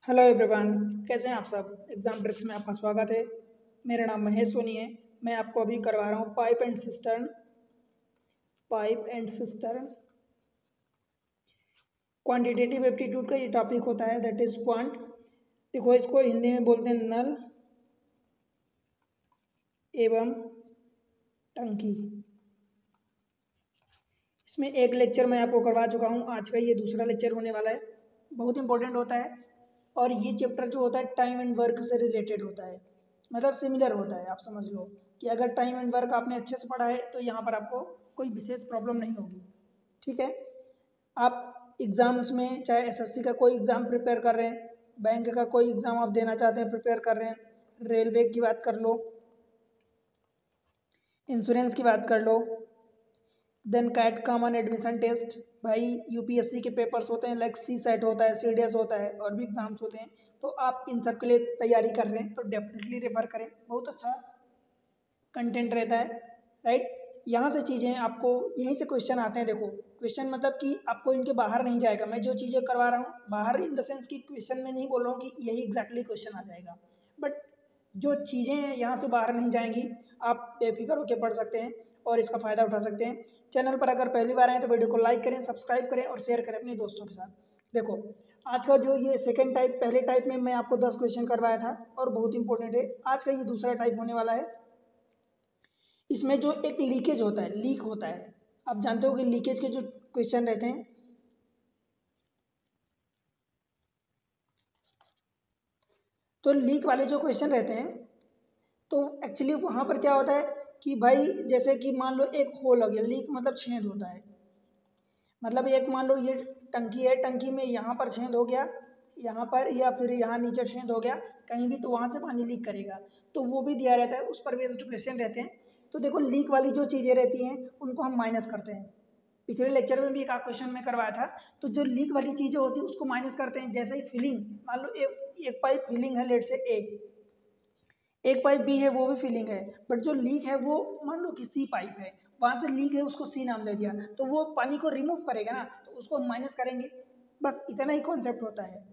Hello everyone, कैसे हैं आप सब। एग्जाम ट्रिक्स में आपका स्वागत है। मेरा नाम महेश सोनी है। मैं आपको अभी करवा रहा हूँ pipe and cistern quantitative aptitude का ये टॉपिक होता है, दैट इज क्वांट। देखो, इसको हिंदी में बोलते हैं नल एवं टंकी। इसमें एक लेक्चर मैं आपको करवा चुका हूँ, आज का ये दूसरा लेक्चर होने वाला है। बहुत इंपॉर्टेंट होता है और ये चैप्टर जो होता है टाइम एंड वर्क से रिलेटेड होता है, मतलब सिमिलर होता है। आप समझ लो कि अगर टाइम एंड वर्क आपने अच्छे से पढ़ा है तो यहाँ पर आपको कोई विशेष प्रॉब्लम नहीं होगी। ठीक है, आप एग्ज़ाम्स में चाहे एसएससी का कोई एग्ज़ाम प्रिपेयर कर रहे हैं, बैंक का कोई एग्ज़ाम आप देना चाहते हैं, प्रिपेयर कर रहे हैं, रेलवे की बात कर लो, इंश्योरेंस की बात कर लो, then CAT common admission test, भाई यूपीएससी के पेपर्स होते हैं, लाइक सी सेट होता है, सीडीएस होता है, और भी एग्जाम्स होते हैं। तो आप इन सब के लिए तैयारी कर रहे हैं तो डेफिनेटली रेफर करें, बहुत अच्छा कंटेंट रहता है, राइट। यहाँ से चीज़ें आपको यहीं से क्वेश्चन आते हैं। देखो, क्वेश्चन मतलब कि आपको इनके बाहर नहीं जाएगा। मैं जो चीज़ें करवा रहा हूँ बाहर इन द सेंस कि क्वेश्चन में नहीं बोल रहा हूँ कि यही एग्जैक्टली क्वेश्चन आ जाएगा, बट जो चीज़ें यहाँ से बाहर नहीं जाएंगी आप बेफिक्र होकर पढ़ सकते हैं और इसका फ़ायदा उठा सकते हैं। चैनल पर अगर पहली बार आए तो वीडियो को लाइक करें, सब्सक्राइब करें और शेयर करें अपने दोस्तों के साथ। देखो, आज का जो ये सेकंड टाइप, पहले टाइप में मैं आपको 10 क्वेश्चन करवाया था और बहुत इंपॉर्टेंट है। आज का ये दूसरा टाइप होने वाला है। इसमें जो एक लीकेज होता है, लीक होता है, आप जानते हो कि लीकेज के जो क्वेश्चन रहते हैं, तो लीक वाले जो क्वेश्चन रहते हैं, तो एक्चुअली वहाँ पर क्या होता है कि भाई जैसे कि मान लो एक होल हो गया, लीक मतलब छेद होता है। मतलब एक मान लो ये टंकी है, टंकी में यहाँ पर छेद हो गया, यहाँ पर या फिर यहाँ नीचे छेद हो गया कहीं भी, तो वहाँ से पानी लीक करेगा। तो वो भी दिया रहता है, उस पर बेस्ड क्वेश्चन रहते हैं। तो देखो, लीक वाली जो चीज़ें रहती हैं उनको हम माइनस करते हैं। पिछले लेक्चर में भी एक क्वेश्चन में करवाया था। तो जो लीक वाली चीज़ें होती है उसको माइनस करते हैं। जैसे ही फिलिंग, मान लो एक पाइप फिलिंग है, लेट से ए, एक पाइप बी है वो भी फिलिंग है, बट जो लीक है वो मान लो कि सी पाइप है, वहाँ से लीक है उसको सी नाम दे दिया, तो वो पानी को रिमूव करेगा ना, तो उसको हम माइनस करेंगे। बस इतना ही कॉन्सेप्ट होता है।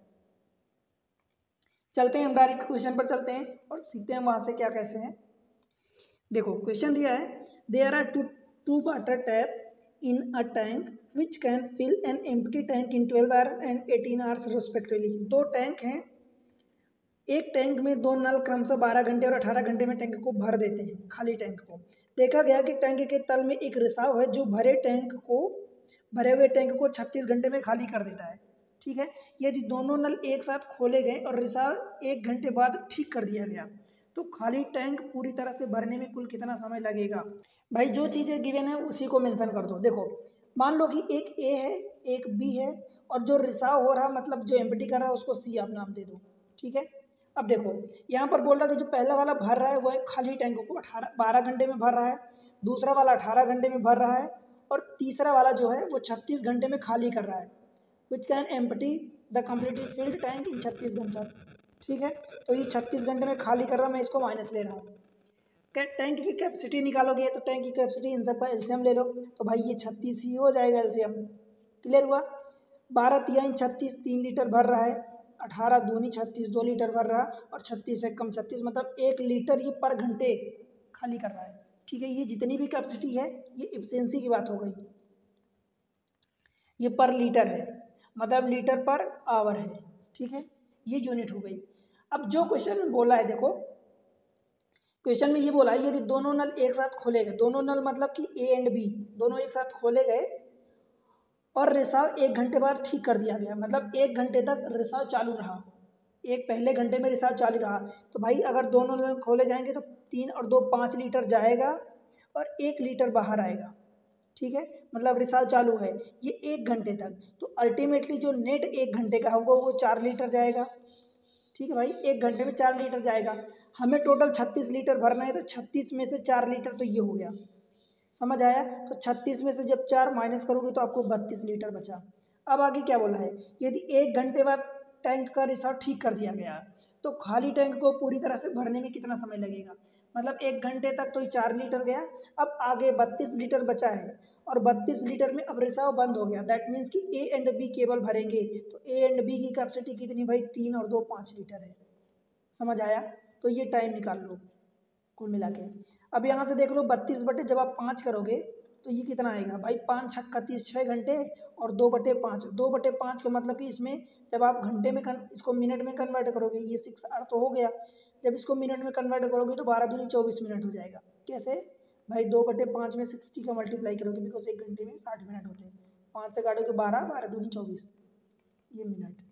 चलते हैं, हम डायरेक्ट क्वेश्चन पर चलते हैं और सीखते हैं वहाँ से क्या कैसे हैं। देखो, क्वेश्चन दिया है, there are two water tap in a tank which can fill an empty tank in 12 hours and 18 hours respectively. दो टैंक हैं, एक टैंक में दो नल क्रमशः 12 घंटे और 18 घंटे में टैंक को भर देते हैं, खाली टैंक को। देखा गया कि टैंक के तल में एक रिसाव है जो भरे हुए टैंक को 36 घंटे में खाली कर देता है। ठीक है, यदि दोनों नल एक साथ खोले गए और रिसाव 1 घंटे बाद ठीक कर दिया गया तो खाली टैंक पूरी तरह से भरने में कुल कितना समय लगेगा। भाई जो चीज़ें गिवन है उसी को मेंशन कर दो। देखो, मान लो कि एक ए है, एक बी है, और जो रिसाव हो रहा मतलब जो एम्प्टी कर रहा है उसको सी आप नाम दे दो। ठीक है, अब देखो, यहाँ पर बोल रहा है कि जो पहला वाला भर रहा है वो है खाली टैंक को 12 घंटे में भर रहा है, दूसरा वाला 18 घंटे में भर रहा है, और तीसरा वाला जो है वो 36 घंटे में खाली कर रहा है। Which can empty the completely field tank in 36 घंटा। ठीक है, तो ये 36 घंटे में खाली कर रहा है, मैं इसको माइनस ले रहा हूँ। टैंक की कैपेसिटी निकालोगे तो टैंक की कैपेसिटी इन सब का एलसीएम ले लो, तो भाई ये 36 ही हो जाएगा एलसीएम। क्लियर हुआ। 12 तिहाई 36, 3 लीटर भर रहा है, 18 दूनी 36, 2 लीटर भर रहा, और 36 से कम 36 मतलब 1 लीटर ये पर घंटे खाली कर रहा है। ठीक है, ये जितनी भी कैपेसिटी है ये एफिशिएंसी की बात हो गई, ये पर लीटर है, मतलब लीटर पर आवर है। ठीक है, ये यूनिट हो गई। अब जो क्वेश्चन बोला है, देखो क्वेश्चन में ये बोला है, यदि दोनों नल एक साथ खोले गए, दोनों नल मतलब कि ए एंड बी दोनों एक साथ खोले गए और रिसाव 1 घंटे बाद ठीक कर दिया गया, मतलब 1 घंटे तक रिसाव चालू रहा, एक पहले घंटे में रिसाव चालू रहा, तो भाई अगर दोनों नल खोले जाएंगे तो 3 और 2 5 लीटर जाएगा और 1 लीटर बाहर आएगा। ठीक है, मतलब रिसाव चालू है ये 1 घंटे तक, तो अल्टीमेटली जो नेट 1 घंटे का होगा वो 4 लीटर जाएगा। ठीक है भाई, 1 घंटे में 4 लीटर जाएगा। हमें टोटल 36 लीटर भरना है, तो 36 में से 4 लीटर तो ये हो गया, समझ आया। तो 36 में से जब 4 माइनस करोगे तो आपको 32 लीटर बचा। अब आगे क्या बोला है, यदि 1 घंटे बाद टैंक का रिसाव ठीक कर दिया गया तो खाली टैंक को पूरी तरह से भरने में कितना समय लगेगा। मतलब 1 घंटे तक तो ये 4 लीटर गया, अब आगे 32 लीटर बचा है, और 32 लीटर में अब रिसाव बंद हो गया, दैट मीन्स कि ए एंड बी केवल भरेंगे, तो ए एंड बी की कैपेसिटी कितनी भाई 3 और 2 5 लीटर है। समझ आया? तो ये टाइम निकाल लो कुल मिला के। अब यहाँ से देख लो 32 बटे जब आप 5 करोगे तो ये कितना आएगा भाई, 5 छक्का 30 6 घंटे और 2/5, 2/5 का मतलब कि इसमें जब आप घंटे में इसको मिनट में कन्वर्ट करोगे, ये 6 आवर तो हो गया, जब इसको मिनट में कन्वर्ट करोगे तो 12 दूनी 24 मिनट हो जाएगा। कैसे भाई, 2/5 में 60 का मल्टीप्लाई करोगे, बिकॉज एक घंटे में 60 मिनट होते हैं, 5 से काटोगे 12, 12 दूनी 24 ये मिनट।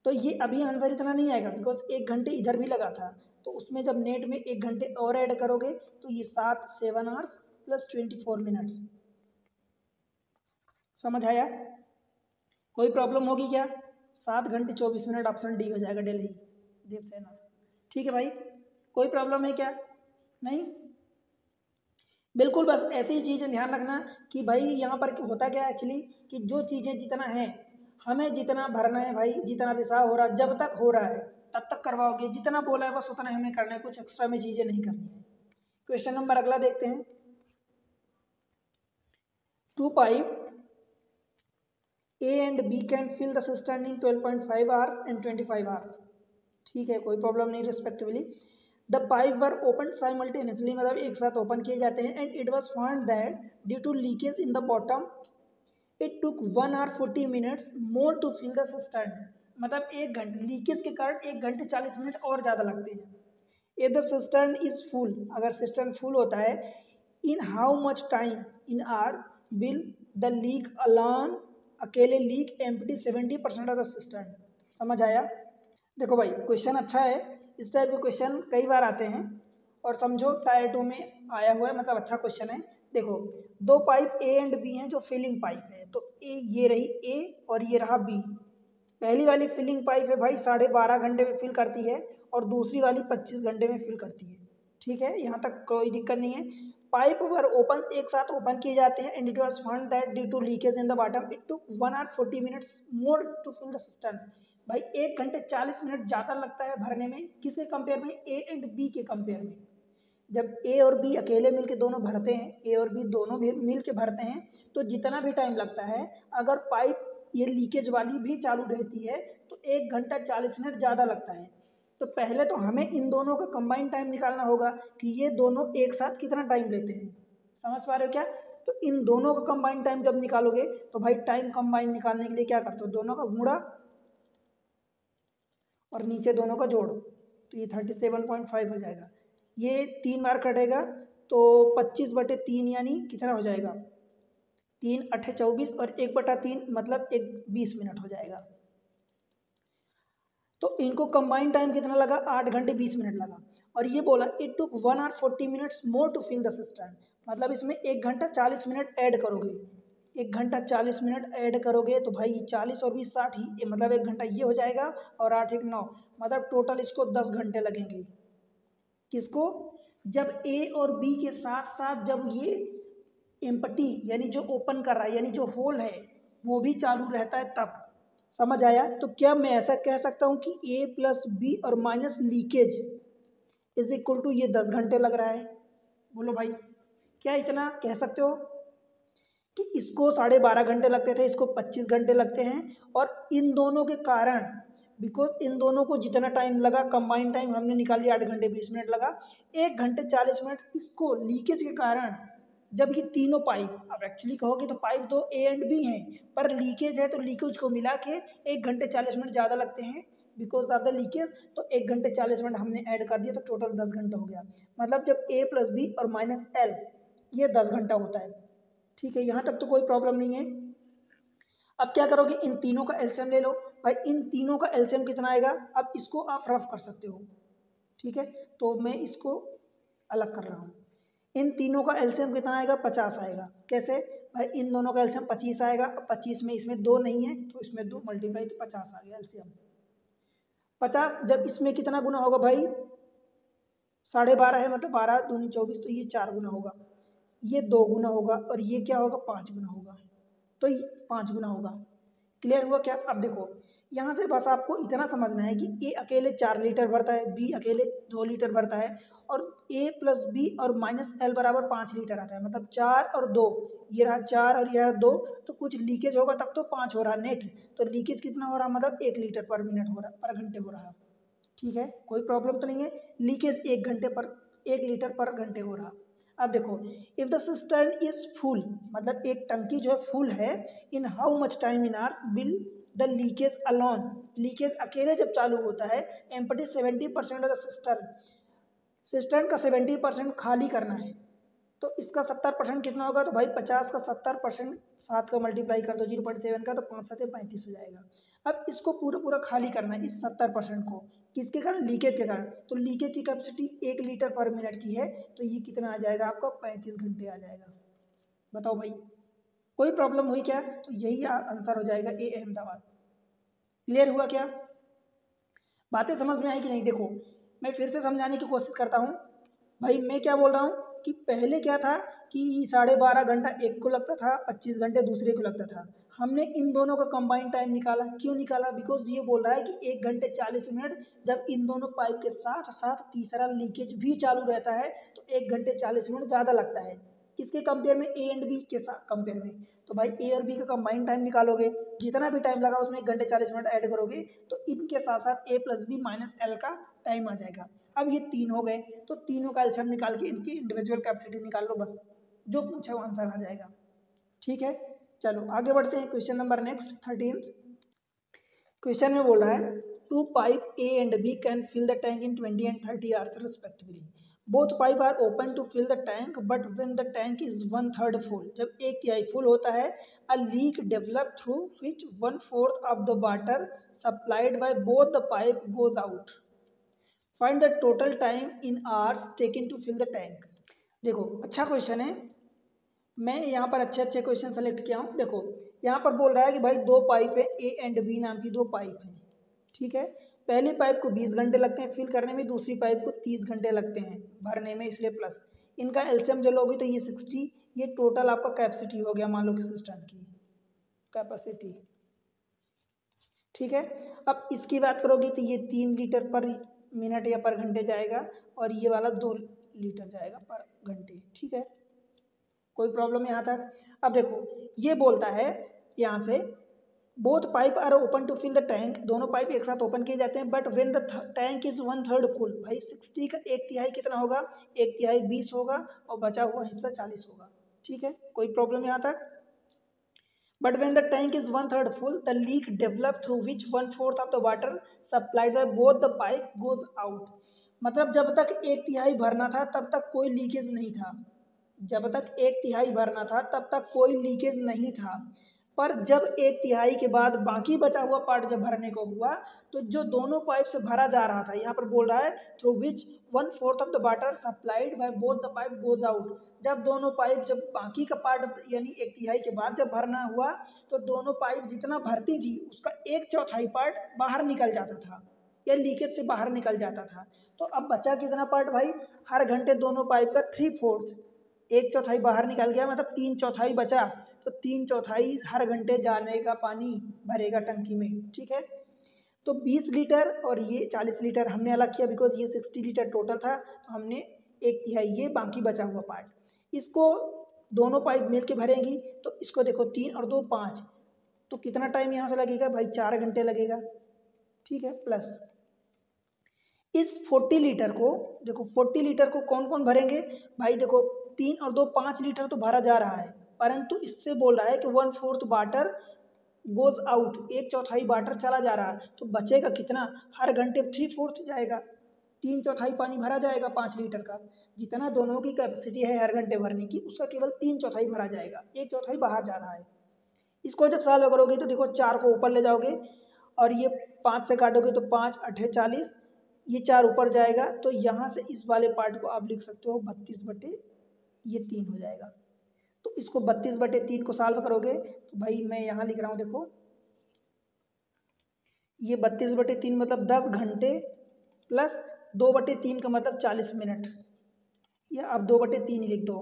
तो ये अभी आंसर इतना नहीं आएगा बिकॉज एक घंटे इधर भी लगा था, तो उसमें जब नेट में एक घंटे और ऐड करोगे तो ये 7 आवर्स प्लस 24 मिनट्स। समझ आया? कोई प्रॉब्लम होगी क्या? 7 घंटे 24 मिनट, ऑप्शन डी हो जाएगा, दिल्ली देवसेना। ठीक है भाई, कोई प्रॉब्लम है क्या? नहीं, बिल्कुल बस ऐसी ही चीज़ें ध्यान रखना कि भाई यहाँ पर होता क्या है एक्चुअली, कि जो चीज़ें जितना है हमें जितना भरना है भाई, जितना रिसाव हो रहा है जब तक हो रहा है तब तक करवाओगे, जितना बोला है बस उतना हमें करना है, कुछ एक्स्ट्रा में चीज़ें नहीं करनी है। क्वेश्चन नंबर अगला देखते हैं। 2 pipe A and B can fill the cistern in 12.5 hours and 25 hours। ठीक है, कोई प्रॉब्लम नहीं respectively. The pipe were open simultaneously, मतलब एक साथ ओपन किए जाते हैं, and it was found that due to leakage in the bottom it took 1 hour 40 minutes more to fill the cistern. मतलब एक घंटे लीकेज के कारण 1 घंटे 40 मिनट और ज़्यादा लगते हैं। If the cistern is full, अगर सिस्टर्न फुल होता है, in how much time in are will the leak alone, अकेले leak empty 70% of the cistern. समझ आया? देखो भाई क्वेश्चन अच्छा है, इस टाइप के क्वेश्चन कई बार आते हैं, और समझो टायर 2 में आया हुआ है, मतलब अच्छा क्वेश्चन है। देखो 2 पाइप ए एंड बी हैं जो फिलिंग पाइप है, तो ए ये रही ए और ये रहा बी। पहली वाली फिलिंग पाइप है भाई 12.5 घंटे में फिल करती है, और दूसरी वाली 25 घंटे में फिल करती है। ठीक है, यहाँ तक कोई दिक्कत नहीं है। पाइप वर ओपन, एक साथ ओपन किए जाते हैं, and it was found that due to leakage in the bottom it took 1 hour 40 minutes more to fill the cistern. भाई 1 घंटे 40 मिनट ज़्यादा लगता है भरने में, किसके कंपेयर में? ए एंड बी के कंपेयर में। जब ए और बी अकेले मिलके दोनों भरते हैं, ए और बी दोनों भी मिल के भरते हैं, तो जितना भी टाइम लगता है, अगर पाइप ये लीकेज वाली भी चालू रहती है तो 1 घंटा 40 मिनट ज़्यादा लगता है। तो पहले तो हमें इन दोनों का कंबाइंड टाइम निकालना होगा कि ये दोनों एक साथ कितना टाइम लेते हैं। समझ पा रहे हो क्या? तो इन दोनों का कंबाइंड टाइम जब निकालोगे तो भाई टाइम कंबाइंड निकालने के लिए क्या करते हो, दोनों का गुणा और नीचे दोनों का जोड़, तो ये 37.5 हो जाएगा। ये 3 बार कटेगा तो 25/3 यानी कितना हो जाएगा, 3 8 24 और 1/3 मतलब 20 मिनट हो जाएगा। तो इनको कंबाइंड टाइम कितना लगा, 8 घंटे 20 मिनट लगा। और ये बोला it took 1 hour 40 minutes more to fill the cistern, मतलब इसमें 1 घंटा 40 मिनट ऐड करोगे, 1 घंटा 40 मिनट ऐड करोगे तो भाई 40 और 20 60 ही, मतलब 1 घंटा ये हो जाएगा, और 8 1 9, मतलब टोटल इसको 10 घंटे लगेंगे। किसको? जब ए और बी के साथ साथ जब ये एम्प्टी यानी जो ओपन कर रहा है, यानी जो होल है वो भी चालू रहता है तब। समझ आया? तो क्या मैं ऐसा कह सकता हूँ कि ए प्लस बी और minus leakage is equal to ये 10 घंटे लग रहा है? बोलो भाई, क्या इतना कह सकते हो कि इसको 12.5 घंटे लगते थे, इसको 25 घंटे लगते हैं, और इन दोनों के कारण, बिकॉज इन दोनों को जितना टाइम लगा कंबाइंड टाइम हमने निकाल लिया, 8 घंटे 20 मिनट लगा, 1 घंटे 40 मिनट इसको लीकेज के कारण। जब ये तीनों पाइप, अब एक्चुअली कहोगे तो पाइप दो ए एंड बी हैं, पर लीकेज है तो लीकेज को मिला के 1 घंटे 40 मिनट ज़्यादा लगते हैं बिकॉज ऑफ द लीकेज, तो 1 घंटे 40 मिनट हमने ऐड कर दिया तो टोटल 10 घंटा हो गया। मतलब जब ए प्लस बी और माइनस एल ये 10 घंटा होता है। ठीक है, यहाँ तक तो कोई प्रॉब्लम नहीं है। अब क्या करोगे, इन तीनों का एलसीएम ले लो। भाई इन तीनों का एलसीएम कितना आएगा, अब इसको आप रफ कर सकते हो। ठीक है, तो मैं इसको अलग कर रहा हूँ। इन तीनों का एलसीएम कितना आएगा, 50 आएगा। कैसे भाई, इन दोनों का एलसीएम 25 आएगा, अब 25 में इसमें 2 नहीं है तो इसमें 2 मल्टीप्लाई, तो 50 आ गया एलसीएम 50। जब इसमें कितना गुना होगा भाई, 12.5 है, मतलब 12 दूनी 24, तो ये 4 गुना होगा, ये 2 गुना होगा, और ये क्या होगा 5 गुना होगा, तो 5 गुना होगा। क्लियर हुआ क्या? अब देखो यहाँ से बस आपको इतना समझना है कि ए अकेले 4 लीटर भरता है, बी अकेले 2 लीटर भरता है और ए प्लस बी और माइनस एल बराबर 5 लीटर आता है। मतलब 4 और 2, ये रहा 4 और ये रहा 2, तो कुछ लीकेज होगा तब तो 5 हो रहा नेट। तो लीकेज कितना हो रहा, मतलब 1 लीटर पर मिनट हो रहा, पर घंटे हो रहा। ठीक है, कोई प्रॉब्लम तो नहीं है। लीकेज 1 लीटर पर घंटे हो रहा। अब देखो, if the cistern is full, मतलब एक टंकी जो है फुल है, in how much time in hours will the leakage alone, leakage अकेले जब चालू होता है, empty 70% of the cistern, cistern का 70% खाली करना है। तो इसका 70% कितना होगा, तो भाई 50 का 70%, 7 का मल्टीप्लाई कर दो 0.7 का, तो 5 7 35 हो जाएगा। अब इसको पूरा पूरा खाली करना है, इस 70% को, किसके कारण, लीकेज के कारण। तो लीकेज की कैपेसिटी 1 लीटर पर मिनट की है, तो ये कितना आ जाएगा आपका, 35 घंटे आ जाएगा। बताओ भाई, कोई प्रॉब्लम हुई क्या, तो यही आंसर हो जाएगा ए अहमदाबाद। क्लियर हुआ क्या, बातें समझ में आई कि नहीं। देखो मैं फिर से समझाने की कोशिश करता हूँ। भाई मैं क्या बोल रहा हूँ कि पहले क्या था कि 12.5 घंटा एक को लगता था, 25 घंटे दूसरे को लगता था। हमने इन दोनों का कंबाइंड टाइम निकाला। क्यों निकाला, बिकॉज ये बोल रहा है कि 1 घंटे 40 मिनट जब इन दोनों पाइप के साथ साथ तीसरा लीकेज भी चालू रहता है, तो 1 घंटे 40 मिनट ज़्यादा लगता है। किसके कंपेयर में, ए एंड बी के साथ कंपेयर में। तो भाई ए और बी का कंबाइंड टाइम निकालोगे, जितना भी टाइम लगा उसमें 1 घंटे 40 मिनट ऐड करोगे, तो इनके साथ साथ ए प्लस बी माइनस एल का टाइम आ जाएगा। अब ये 3 हो गए, तो तीनों का एलसीएम निकाल के इनकी इंडिविजुअल कैपेसिटी निकाल लो, बस जो पूछा वो आंसर आ जाएगा। ठीक है, चलो आगे बढ़ते हैं। Question number next 13। क्वेश्चन में बोल रहा है, two pipe A and B can fill the tank in 20 and 30 hours respectively. Both pipe are open to fill the tank, but when the tank is 1/3 full, जब 1/3 full होता है, a leak develop through which 1/4 of the water supplied by both the pipe goes out. Find the total time in hours taken to fill the tank. देखो अच्छा question है, मैं यहाँ पर अच्छे अच्छे क्वेश्चन सेलेक्ट किया हूँ। देखो यहाँ पर बोल रहा है कि भाई 2 पाइप है, ए एंड बी नाम की 2 पाइप हैं। ठीक है, पहली पाइप को 20 घंटे लगते हैं फिल करने में, दूसरी पाइप को 30 घंटे लगते हैं भरने में, इसलिए प्लस इनका एलसीएम जो लोगे तो ये 60, ये टोटल आपका कैपेसिटी हो गया, मान लो कि सिस्टम की कैपेसिटी। ठीक है, अब इसकी बात करोगे तो ये 3 लीटर पर मिनट या पर घंटे जाएगा, और ये वाला 2 लीटर जाएगा पर घंटे। ठीक है, कोई प्रॉब्लम यहाँ तक। अब देखो ये बोलता है यहाँ से, both pipe are open to fill the tank, दोनों पाइप एक साथ ओपन किए जाते हैं, but when the tank is 1/3 full, भाई 60 का 1/3 कितना होगा, 1/3 20 होगा, और बचा हुआ हिस्सा 40 होगा। ठीक है, कोई प्रॉब्लम यहाँ तक। But when the tank is 1/3 full, the leak develop through which 1/4 of the water supplied by both the pipe goes out. मतलब जब तक 1/3 भरना था तब तक कोई लीकेज नहीं था, जब तक 1/3 भरना था तब तक कोई लीकेज नहीं था, पर जब 1/3 के बाद बाकी बचा हुआ पार्ट जब भरने को हुआ, तो जो दोनों पाइप से भरा जा रहा था, यहाँ पर बोल रहा है through which 1/4 of the water supplied by both the pipe goes out. जब दोनों पाइप, जब बाकी का पार्ट यानी 1/3 के बाद जब भरना हुआ, तो दोनों पाइप जितना भरती थी उसका 1/4 पार्ट बाहर निकल जाता था, या लीकेज से बाहर निकल जाता था। तो अब बचा कितना पार्ट भाई, हर घंटे दोनों पाइप का 3/4, 1/4 बाहर निकल गया, मतलब 3/4 बचा, तो 3/4 हर घंटे जाने का पानी भरेगा टंकी में। ठीक है, तो 20 लीटर और ये 40 लीटर हमने अलग किया, बिकॉज ये 60 लीटर टोटल था, तो हमने 1/3 ये बाकी बचा हुआ पार्ट, इसको दोनों पाइप मिल के भरेंगी। तो इसको देखो 3 और 2 5, तो कितना टाइम यहाँ से लगेगा भाई, 4 घंटे लगेगा। ठीक है, प्लस इस 40 लीटर को, देखो 40 लीटर को कौन कौन भरेंगे भाई, देखो 3 और 2 5 लीटर तो भरा जा रहा है, परंतु इससे बोल रहा है कि 1/4 वाटर गोज आउट, 1/4 वाटर चला जा रहा है, तो बचेगा कितना, हर घंटे 3/4 जाएगा, 3/4 पानी भरा जाएगा 5 लीटर का। जितना दोनों की कैपेसिटी है हर घंटे भरने की, उसका केवल 3/4 भरा जाएगा, 1/4 बाहर जा रहा है। इसको जब सॉल्व करोगे तो देखो 4 को ऊपर ले जाओगे, और ये 5 से काटोगे तो 5 8 40, ये 4 ऊपर जाएगा, तो यहाँ से इस वाले पार्ट को आप लिख सकते हो 32/3 हो जाएगा। तो इसको 32/3 को सॉल्व करोगे तो भाई मैं यहाँ लिख रहा हूँ, देखो ये 32/3 मतलब 10 घंटे, प्लस 2/3 का मतलब 40 मिनट, या आप 2/3 ही लिख दो।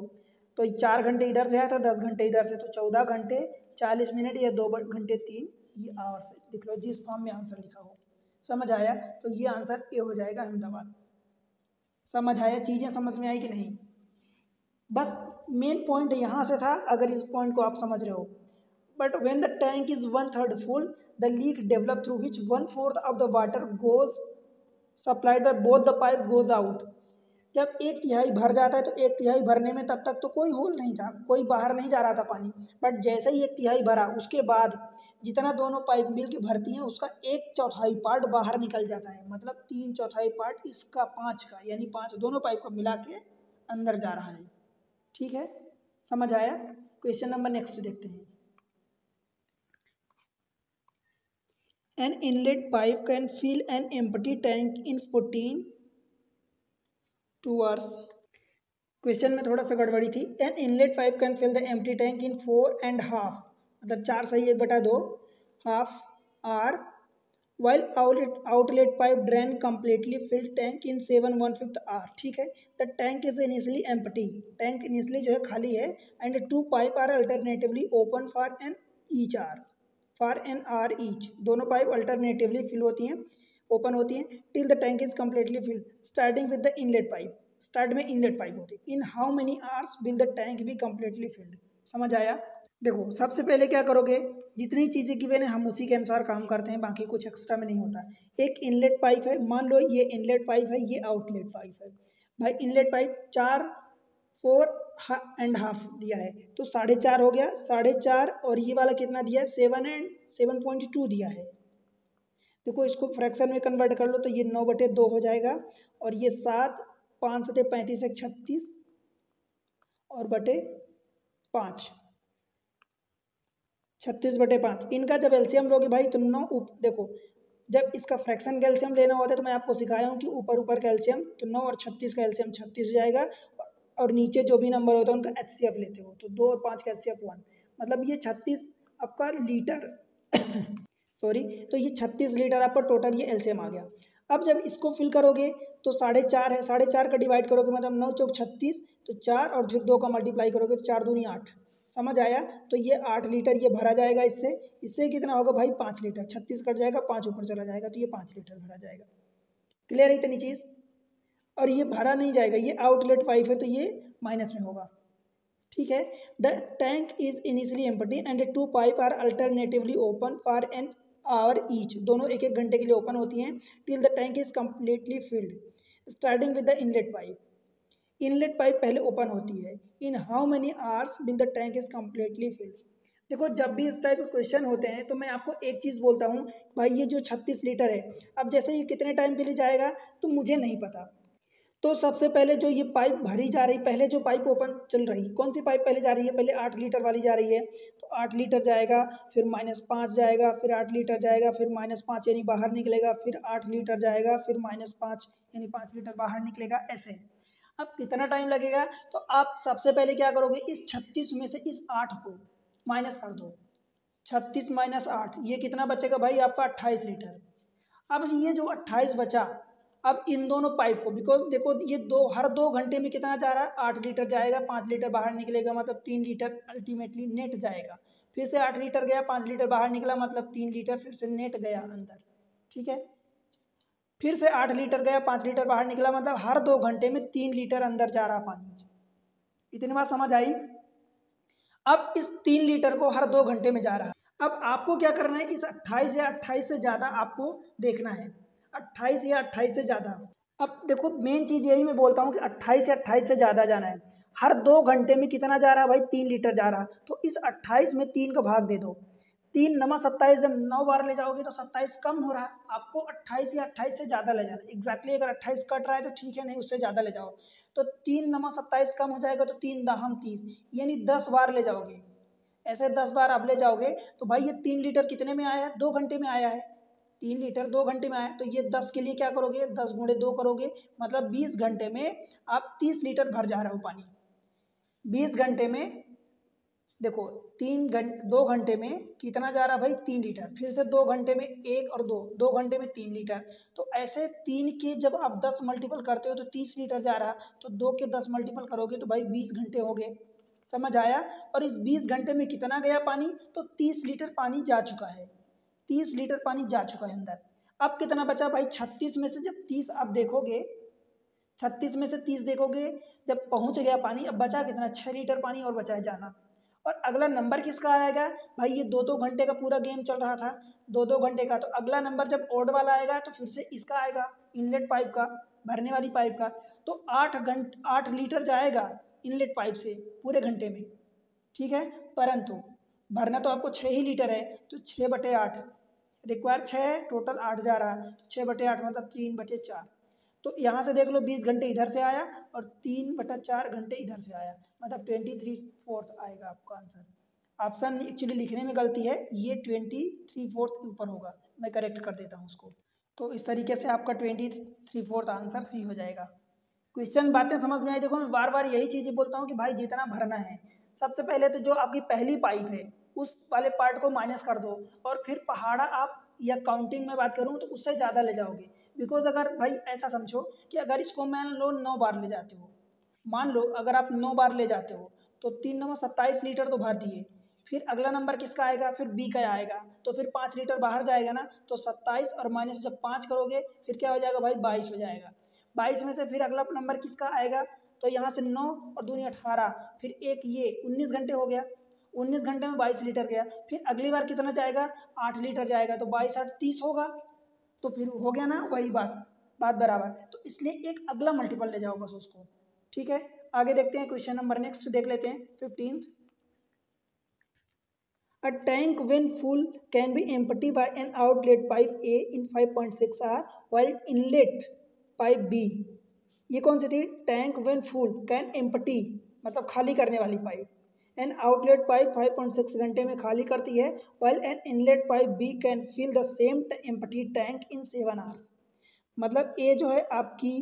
तो 4 घंटे इधर से आया था, 10 घंटे इधर से, तो 14 घंटे 40 मिनट, या 2 घंटे 3, ये आवर्स है, देख लो जिस फॉर्म में आंसर लिखा हो। समझ आया? तो ये आंसर ए हो जाएगा, अहमदाबाद। समझ आया? चीज़ें समझ में आई कि नहीं? बस मेन पॉइंट यहाँ से था, अगर इस पॉइंट को आप समझ रहे हो। But when the tank is 1/3 full, the leak develop through which 1/4 of the water goes supplied by both the pipe goes out. जब 1/3 भर जाता है तो 1/3 भरने में तब तक तो कोई होल नहीं था, कोई बाहर नहीं जा रहा था पानी। बट जैसे ही 1/3 भरा, उसके बाद जितना दोनों पाइप मिल के भरती हैं उसका 1/4 पार्ट बाहर निकल जाता है, मतलब 3/4 पार्ट इसका 5 का, यानी 5 दोनों पाइप को मिला के अंदर जा रहा है। ठीक है, समझ आया? क्वेश्चन नंबर नेक्स्ट देखते हैं। An inlet pipe can fill an empty tank in 14 hours. Question में थोड़ा सा गड़बड़ी थी। An inlet pipe can fill the empty tank in 4.5, मतलब 4 सही 1/2 half hour, while outlet pipe drain completely filled tank in 7/1/5 hour. ठीक है, the tank is initially empty, tank initially जो है खाली है, and 2 pipe are alternatively open for an each hour, for an hour each. दोनों pipe alternatively fill होती हैं, open होती हैं, till the tank is completely filled, starting with the inlet pipe. Start में इनलेट पाइप होती है। In how many hours will the tank be completely filled. समझ आया? देखो सबसे पहले क्या करोगे, जितनी चीज़ें गिवन है हम उसी के अनुसार काम करते हैं, बाकी कुछ एक्स्ट्रा में नहीं होता। एक इनलेट पाइप है, मान लो ये इनलेट पाइप है, ये आउटलेट पाइप है। भाई इनलेट पाइप 4.5 दिया है तो 4.5 हो गया, 4.5 और ये वाला कितना दिया है 7.2 दिया है। देखो इसको फ्रैक्शन में कन्वर्ट कर लो तो ये 9/2 हो जाएगा, और ये 7, 5 से 35 एक 36 और बटे 5, 36/5। इनका जब एलसीएम लोगे भाई तो 9, देखो जब इसका फ्रैक्शन का एलसीएम लेना होता है तो मैं आपको सिखाया हूँ कि ऊपर ऊपर का एलसीएम, तो 9 और 36 का एलसीएम 36 हो जाएगा, और नीचे जो भी नंबर होता है उनका एचसीएफ लेते हो तो 2 और 5 का एचसीएफ 1, मतलब ये 36 आपका लीटर सॉरी, तो ये 36 लीटर आपका टोटल ये एलसीएम आ गया। अब जब इसको फिल करोगे तो 4.5 है, 4.5 का डिवाइड करोगे मतलब 9 चौक 36, तो 4 और फिर 2 का मल्टीप्लाई करोगे तो 4 दूनी 8। समझ आया? तो ये 8 लीटर ये भरा जाएगा, इससे कितना होगा भाई 5 लीटर, 36 कट जाएगा 5 ऊपर चला जाएगा तो ये 5 लीटर भरा जाएगा। क्लियर है इतनी चीज़? और ये भरा नहीं जाएगा, ये आउटलेट पाइप है तो ये माइनस में होगा। ठीक है, the tank is initially empty and 2 pipe are alternatively open for an hour each, दोनों 1-1 घंटे के लिए ओपन होती हैं, till the tank is completely filled, starting with the inlet pipe. Inlet pipe पहले ओपन होती है। In how many hours will the tank is completely filled. देखो जब भी इस टाइप के क्वेश्चन होते हैं तो मैं आपको एक चीज़ बोलता हूँ, भाई ये जो 36 लीटर है, अब जैसे ये कितने टाइम के लिए जाएगा तो मुझे नहीं पता, तो सबसे पहले जो ये पाइप भरी जा रही, पहले जो पाइप ओपन चल रही, कौन सी पाइप पहले जा रही है, पहले 8 लीटर वाली जा रही है, तो 8 लीटर जाएगा, फिर -5 जाएगा, फिर 8 लीटर जाएगा, फिर -5 यानी बाहर निकलेगा, फिर 8 लीटर जाएगा, फिर -5 यानी 5 लीटर बाहर निकलेगा, ऐसे। अब कितना टाइम लगेगा, तो आप सबसे पहले क्या करोगे, इस 36 में से इस 8 को माइनस कर दो, 36 - 8 ये कितना बचेगा भाई आपका 28 लीटर। अब ये जो 28 बचा, अब इन दोनों पाइप को, बिकॉज देखो ये हर 2 घंटे में कितना जा रहा है 8 लीटर जाएगा, 5 लीटर बाहर निकलेगा, मतलब 3 लीटर अल्टीमेटली नेट जाएगा, फिर से 8 लीटर गया, 5 लीटर बाहर निकला, मतलब 3 लीटर फिर से नेट गया अंदर। ठीक है, फिर से 8 लीटर गया, 5 लीटर बाहर निकला, मतलब हर 2 घंटे में 3 लीटर अंदर जा रहा पानी। इतनी बात समझ आई? अब इस 3 लीटर को हर 2 घंटे में जा रहा है। अब आपको क्या करना है, इस 28 या 28 से ज़्यादा आपको देखना है, 28 या 28 से ज़्यादा। अब देखो मेन चीज़ यही मैं बोलता हूँ कि 28 या 28 से ज़्यादा जाना है। हर 2 घंटे में कितना जा रहा है भाई 3 लीटर जा रहा, तो इस 28 में 3 का भाग दे दो, 3 नमा 27, जब 9 बार ले जाओगे तो 27 कम हो रहा है, आपको 28 या 28 से ज़्यादा ले जाना है। एग्जैक्टली अगर 28 कट रहा है तो ठीक है, नहीं उससे ज़्यादा ले जाओ, तो 3 नमा 27 कम हो जाएगा, तो 3 दाहम 30, यानी 10 बार ले जाओगे। ऐसे 10 बार आप ले जाओगे तो भाई ये 3 लीटर कितने में आया है, 2 घंटे में आया है, 3 लीटर 2 घंटे में आया, तो ये 10 के लिए क्या करोगे, 10 गुणे 2 करोगे, मतलब 20 घंटे में आप 30 लीटर भर जा रहे हो पानी। 20 घंटे में देखो 2 घंटे में कितना जा रहा भाई 3 लीटर, फिर से 2 घंटे में 1 और 2 घंटे में 3 लीटर, तो ऐसे 3 के जब आप 10 मल्टीपल करते हो तो 30 लीटर जा रहा, तो 2 के 10 मल्टीपल करोगे तो भाई 20 घंटे हो गए। समझ आया? और इस 20 घंटे में कितना गया पानी, तो 30 लीटर पानी जा चुका है। 30 लीटर पानी जा चुका है अंदर। अब कितना बचा भाई, 36 में से जब 30 आप देखोगे, 36 में से 30 देखोगे, जब पहुंच गया पानी, अब बचा कितना, 6 लीटर पानी और बचा है जाना। और अगला नंबर किसका आएगा भाई, ये 2-2 घंटे का पूरा गेम चल रहा था, 2-2 घंटे का, तो अगला नंबर जब ओड वाला आएगा तो फिर से इसका आएगा, इनलेट पाइप का, भरने वाली पाइप का। तो 8 लीटर जाएगा इनलेट पाइप से पूरे घंटे में, ठीक है। परंतु भरना तो आपको 6 ही लीटर है, तो 6/8 रिक्वायर 6, टोटल 8 जा रहा है, तो 6/8 मतलब 3/4। तो यहाँ से देख लो 20 घंटे इधर से आया और 3/4 घंटे इधर से आया, मतलब 23/4 आएगा आपका आंसर। ऑप्शन एक्चुअली लिखने में गलती है, ये 23/4 ऊपर होगा, मैं करेक्ट कर देता हूँ उसको। तो इस तरीके से आपका 23/4 आंसर सी हो जाएगा। क्वेश्चन बातें समझ में आई। देखो मैं बार बार यही चीज़ें बोलता हूँ कि भाई जितना भरना है, सबसे पहले तो जो आपकी पहली पाइप है उस वाले पार्ट को माइनस कर दो, और फिर पहाड़ा आप, या काउंटिंग में बात करूँ तो उससे ज़्यादा ले जाओगे। बिकॉज अगर भाई ऐसा समझो कि अगर इसको मान लो 9 बार ले जाते हो, मान लो अगर आप 9 बार ले जाते हो तो 3×9 27 लीटर तो भर दिए। फिर अगला नंबर किसका आएगा, फिर बी का आएगा, तो फिर 5 लीटर बाहर जाएगा ना, तो 27 और माइनस जब 5 करोगे फिर क्या हो जाएगा भाई, 22 हो जाएगा। 22 में से फिर अगला नंबर किसका आएगा, तो यहाँ से 9 और 2 18, फिर एक ये 19 घंटे हो गया, 19 घंटे में 22 लीटर गया। फिर अगली बार कितना जाएगा, 8 लीटर जाएगा, तो 22 8 30 होगा, तो फिर हो गया ना वही बात बात बराबर। तो इसलिए एक अगला मल्टीपल ले जाओ बस उसको, ठीक है। आगे देखते हैं क्वेश्चन नंबर नेक्स्ट देख लेते हैं 15th। A tank when full can be empty by an outlet pipe A in 5.6 hour while inlet pipe B। ये कौन सी थी, tank when full can empty मतलब खाली करने वाली पाइप, एन आउटलेट पाइप 5.6 घंटे में खाली करती है, while an inlet pipe B can fill the same empty tank in 7 hours। मतलब ए जो है आपकी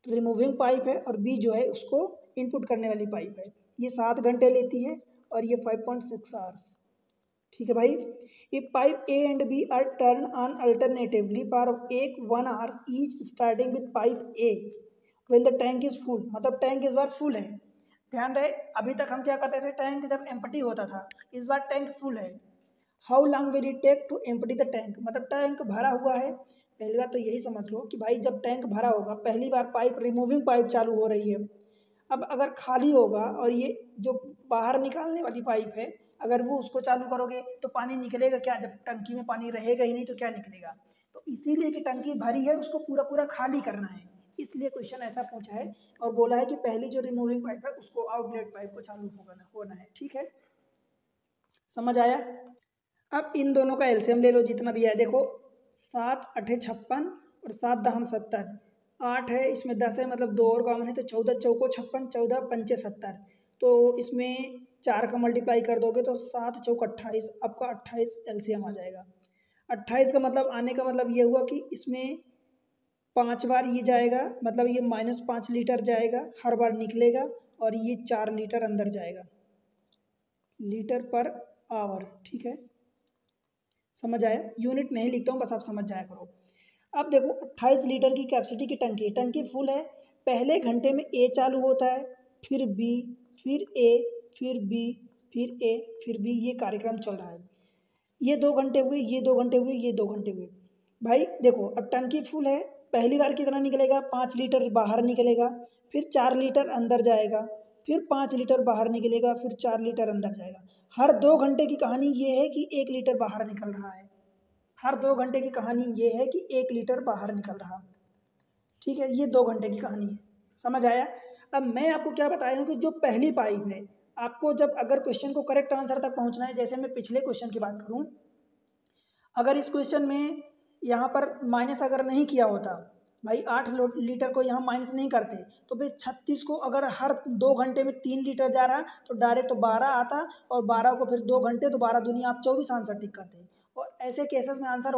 रिमूविंग पाइप है और बी जो है उसको इनपुट करने वाली पाइप है। ये 7 घंटे लेती है और ये 5.6 आवर्स, ठीक है भाई। If pipe A and B are turn on alternatively for 1 hours each starting with pipe A when the tank is full, मतलब टैंक इस बार फुल है। ध्यान रहे अभी तक हम क्या करते थे, टैंक जब एम्प्टी होता था, इस बार टैंक फुल है। How long will it take to empty the tank, मतलब टैंक भरा हुआ है। पहली बात तो यही समझ लो कि भाई जब टैंक भरा होगा, पहली बार पाइप रिमूविंग पाइप चालू हो रही है। अब अगर खाली होगा और ये जो बाहर निकालने वाली पाइप है, अगर वो उसको चालू करोगे तो पानी निकलेगा क्या, जब टंकी में पानी रहेगा ही नहीं तो क्या निकलेगा। तो इसीलिए कि टंकी भरी है उसको पूरा पूरा खाली करना है, इसलिए क्वेश्चन ऐसा पूछा है और बोला है कि पहली जो रिमूविंग पाइप है उसको आउटलेट पाइप को चालू होना है, ठीक है। समझ आया। अब इन दोनों का एलसीएम ले लो जितना भी है। देखो 7 8 56 और 7 दहम 70, 8 है इसमें 10 है मतलब 2 और कॉमन है, तो 14 चौको 56, 14 पंचे 70। तो इसमें 4 का मल्टीप्लाई कर दोगे तो 7 चौक 28, आपका 28 एलसीएम आ जाएगा। 28 का मतलब आने का मतलब ये हुआ कि इसमें 5 बार ये जाएगा, मतलब ये -5 लीटर जाएगा हर बार निकलेगा, और ये 4 लीटर अंदर जाएगा, लीटर पर आवर, ठीक है। समझ आया, यूनिट नहीं लिखता हूँ बस आप समझ जाया करो। अब देखो 28 लीटर की कैपेसिटी की टंकी, टंकी फुल है। पहले घंटे में ए चालू होता है, फिर बी, फिर ए, फिर बी, फिर ए, फिर बी, ये कार्यक्रम चल रहा है। ये 2 घंटे हुए, ये 2 घंटे हुए, ये 2 घंटे हुए। भाई देखो अब टंकी फुल है, पहली बार कितना निकलेगा, 5 लीटर बाहर निकलेगा, फिर 4 लीटर अंदर जाएगा, फिर 5 लीटर बाहर निकलेगा, फिर 4 लीटर अंदर जाएगा। हर 2 घंटे की कहानी ये है कि 1 लीटर बाहर निकल रहा है। हर 2 घंटे की कहानी ये है कि 1 लीटर बाहर निकल रहा, ठीक है। ये 2 घंटे की कहानी है, समझ आया। अब मैं आपको क्या बताया हूँ कि जो पहली पाइप है, आपको जब अगर क्वेश्चन को करेक्ट आंसर तक पहुँचना है, जैसे मैं पिछले क्वेश्चन की बात करूँ, अगर इस क्वेश्चन में यहाँ पर माइनस अगर नहीं किया होता, भाई 8 लीटर को यहाँ माइनस नहीं करते, तो फिर 36 को अगर हर 2 घंटे में 3 लीटर जा रहा तो डायरेक्ट 12 आता, और 12 को फिर 2 घंटे तो 12 दूनी आप 24 आंसर टिक करते। और ऐसे केसेस में आंसर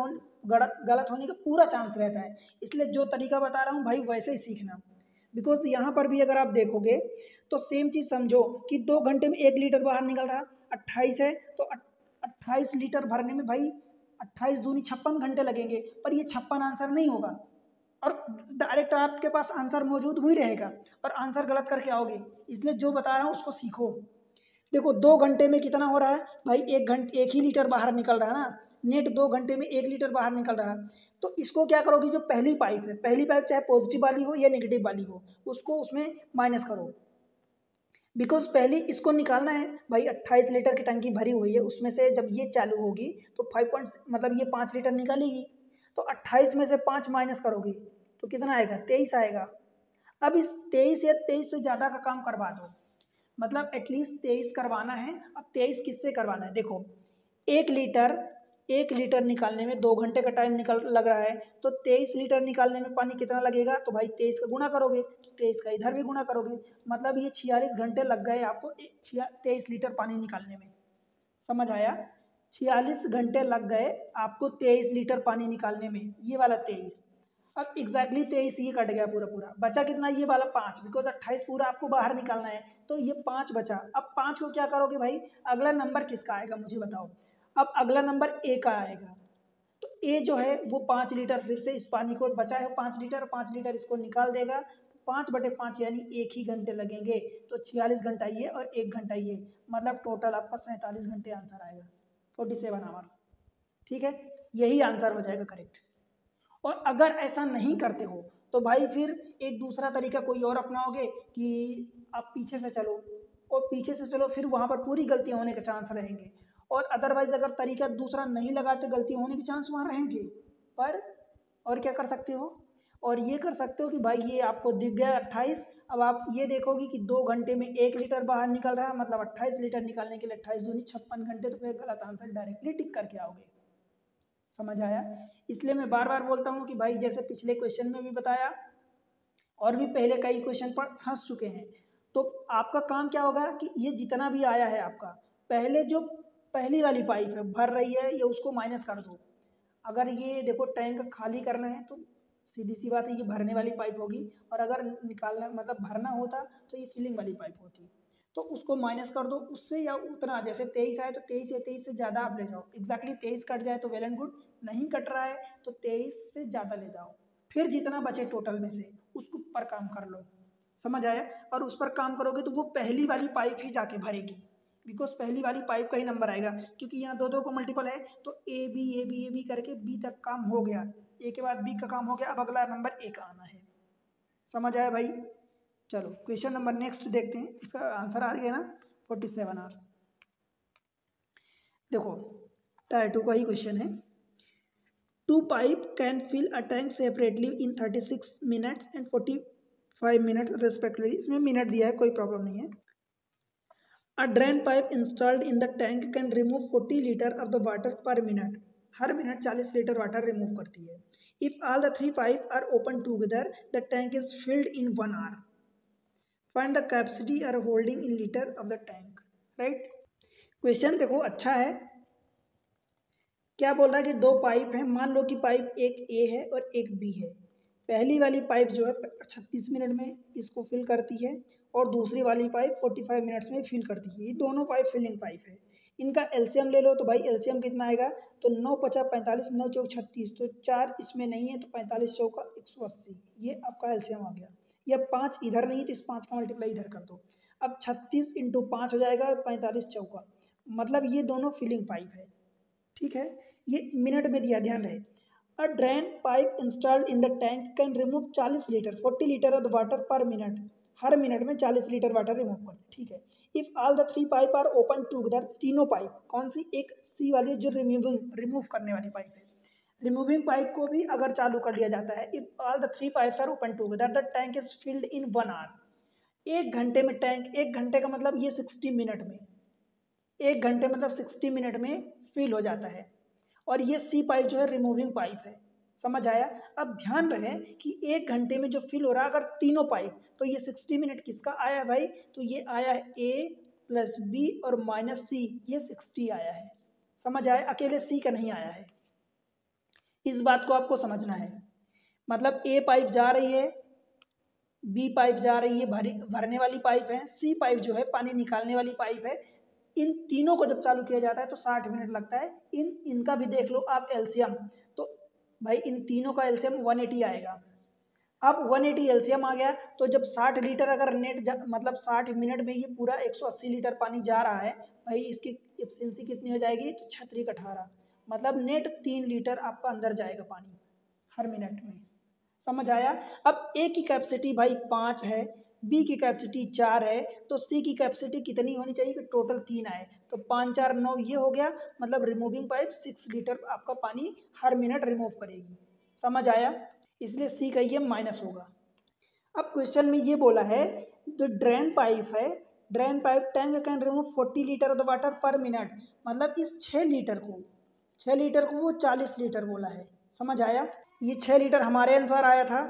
गलत होने का पूरा चांस रहता है, इसलिए जो तरीका बता रहा हूँ भाई वैसे ही सीखना। बिकॉज यहाँ पर भी अगर आप देखोगे तो सेम चीज़ समझो कि 2 घंटे में 1 लीटर बाहर निकल रहा, 28 है तो 28 लीटर भरने में भाई 28 दूनी 56 घंटे लगेंगे, पर ये 56 आंसर नहीं होगा, और डायरेक्ट आपके पास आंसर मौजूद ही रहेगा और आंसर गलत करके आओगे। इसलिए जो बता रहा हूँ उसको सीखो। देखो 2 घंटे में कितना हो रहा है भाई, 1 ही लीटर बाहर निकल रहा है ना, नेट 2 घंटे में 1 लीटर बाहर निकल रहा है, तो इसको क्या करोगी, जो पहली पाइप है, पहली पाइप चाहे पॉजिटिव वाली हो या नेगेटिव वाली हो, उसको उसमें माइनस करो, बिकॉज पहले इसको निकालना है भाई। 28 लीटर की टंकी भरी हुई है, उसमें से जब ये चालू होगी तो 5 मतलब ये 5 लीटर निकालेगी, तो 28 में से 5 माइनस करोगे तो कितना आएगा, 23 आएगा। अब इस 23 या 23 से ज़्यादा का काम करवा दो, मतलब एटलीस्ट 23 करवाना है। अब 23 किससे करवाना है, देखो 1 लीटर निकालने में 2 घंटे का टाइम लग रहा है, तो 23 लीटर निकालने में पानी कितना लगेगा, तो भाई 23 का गुणा करोगे, तो 23 का इधर भी गुणा करोगे, मतलब ये 46 घंटे लग गए आपको 23 लीटर पानी निकालने में। समझ आया, 46 घंटे लग गए आपको 23 लीटर पानी निकालने में, ये वाला 23। अब एग्जैक्टली 23 ये कट गया पूरा पूरा, बचा कितना, ये वाला 5, बिकॉज 28 पूरा आपको बाहर निकालना है, तो ये 5 बचा। अब 5 को क्या करोगे भाई, अगला नंबर किसका आएगा मुझे बताओ। अब अगला नंबर ए का आएगा, तो ए जो है वो 5 लीटर फिर से इस पानी को बचा है 5 लीटर, 5 लीटर इसको निकाल देगा, तो 5/5 यानी 1 ही घंटे लगेंगे, तो 46 घंटा ये और 1 घंटा ये, मतलब टोटल आपका 47 घंटे आंसर आएगा, 47 आवर्स। ठीक है, यही आंसर हो जाएगा करेक्ट। और अगर ऐसा नहीं करते हो तो भाई फिर एक दूसरा तरीका कोई और अपनाओगे कि आप पीछे से चलो, और पीछे से चलो फिर वहाँ पर पूरी गलतियाँ होने के चांस रहेंगे, और अदरवाइज अगर तरीका दूसरा नहीं लगाते गलती होने के चांस वहाँ रहेंगे। पर और क्या कर सकते हो, और ये कर सकते हो कि भाई ये आपको दिख गया 28, अब आप ये देखोगे कि 2 घंटे में 1 लीटर बाहर निकल रहा है, मतलब 28 लीटर निकालने के लिए 28 दूनी 56 घंटे, तो फिर गलत आंसर डायरेक्टली टिक करके आओगे। समझ आया, इसलिए मैं बार बार बोलता हूँ कि भाई जैसे पिछले क्वेश्चन में भी बताया, और भी पहले कई क्वेश्चन पर फंस चुके हैं, तो आपका काम क्या होगा कि ये जितना भी आया है आपका, पहले जो पहली वाली पाइप है भर रही है, ये उसको माइनस कर दो। अगर ये देखो टैंक खाली करना है तो सीधी सी बात है ये भरने वाली पाइप होगी, और अगर निकालना मतलब भरना होता तो ये फिलिंग वाली पाइप होती, तो उसको माइनस कर दो उससे, या उतना जैसे 23 आए तो 23 या 23 से ज़्यादा आप ले जाओ, एग्जैक्टली 23 कट जाए तो वेल एंड गुड, नहीं कट रहा है तो 23 से ज़्यादा ले जाओ, फिर जितना बचे टोटल में से उसको पर काम कर लो। समझ आया, और उस पर काम करोगे तो वो पहली वाली पाइप ही जाके भरेगी, बिकॉज पहली वाली पाइप का ही नंबर आएगा, क्योंकि यहाँ दो दो को मल्टीपल है, तो ए बी करके बी तक काम हो गया, ए के बाद बी का काम हो गया, अब अगला नंबर ए का आना है। समझ आया भाई, चलो क्वेश्चन नंबर नेक्स्ट देखते हैं, इसका आंसर आ गया ना 47 आवर्स। देखो टायर 2 का ही क्वेश्चन है, 2 pipe can fill a tank separately in 36 minutes and 45 minute respectively, इसमें मिनट दिया है कोई प्रॉब्लम नहीं है। A drain pipe installed in the tank can remove 40 liter of the water per minute. Her minute 40 litre water remove करती है। If all the 3 pipes are open together, the tank is filled in 1 hour. Find the capacity or holding in liter of the tank. Right? Question देखो अच्छा है, क्या बोल रहा है कि 2 पाइप हैं, मान लो कि पाइप एक ए है और एक बी है। पहली वाली पाइप जो है 36 मिनट में इसको फिल करती है, और दूसरी वाली पाइप 45 मिनट्स में फिल करती है। ये दोनों पाइप फिलिंग पाइप है, इनका एलसीएम ले लो, तो भाई एलसीएम कितना आएगा, तो 9 5 45, 9 चौक 36, तो 4 इसमें नहीं है, तो 45 चौका 180, ये आपका एलसीएम आ गया। या 5 इधर नहीं, तो इस 5 का मल्टीप्लाई इधर कर दो, अब 36 × 5 हो जाएगा 45 चौका, मतलब ये दोनों फिलिंग पाइप है। ठीक है, ये मिनट में दिया, ध्यान रहे। A drain pipe installed in the tank can remove 40 litre 40 litre of water per minute, हर मिनट में 40 लीटर वाटर रिमूव करते। ठीक है, if all the 3 pipe are open together, तीनों पाइप कौन सी, एक सी वाली जो रिमूव करने वाली पाइप है, रिमूविंग पाइप को भी अगर चालू कर लिया जाता है, if all the 3 pipes are open together the tank is filled in 1 hour. 1 घंटे में टैंक, 1 घंटे का मतलब ये 60 मिनट में, 1 घंटे मतलब 60 मिनट में फिल हो जाता है, और ये सी पाइप जो है रिमूविंग पाइप है। समझ आया, अब ध्यान रहे कि 1 घंटे में जो फिल हो रहा है अगर तीनों पाइप, तो ये 60 मिनट किसका आया है भाई, तो ये आया है ए प्लस बी और माइनस सी, ये 60 आया है। समझ आया, अकेले सी का नहीं आया है, इस बात को आपको समझना है। मतलब ए पाइप जा रही है, बी पाइप जा रही है, भरने वाली पाइप है, सी पाइप जो है पानी निकालने वाली पाइप है। इन तीनों को जब चालू किया जाता है तो 60 मिनट लगता है। इनका भी देख लो आप एलसीएम, तो भाई इन तीनों का एलसीएम 180 आएगा। अब 180 एलसीएम आ गया, तो जब 60 लीटर अगर मतलब 60 मिनट में ये पूरा 180 लीटर पानी जा रहा है, भाई इसकी एफिशिएंसी कितनी हो जाएगी, तो 36 18, मतलब नेट 3 लीटर आपका अंदर जाएगा पानी हर मिनट में। समझ आया। अब ए की कैपेसिटी भाई 5 है, बी की कैपेसिटी 4 है, तो सी की कैपेसिटी कितनी होनी चाहिए कि टोटल 3 आए, तो 5 4 9 ये हो गया, मतलब रिमूविंग पाइप 6 लीटर आपका पानी हर मिनट रिमूव करेगी। समझ आया, इसलिए सी का ये माइनस होगा। अब क्वेश्चन में ये बोला है जो ड्रेन पाइप है, drain pipe tank can remove 40 litre of the water per minute, मतलब इस 6 लीटर को वो 40 लीटर बोला है। समझ आया, ये 6 लीटर हमारे अनुसार आया था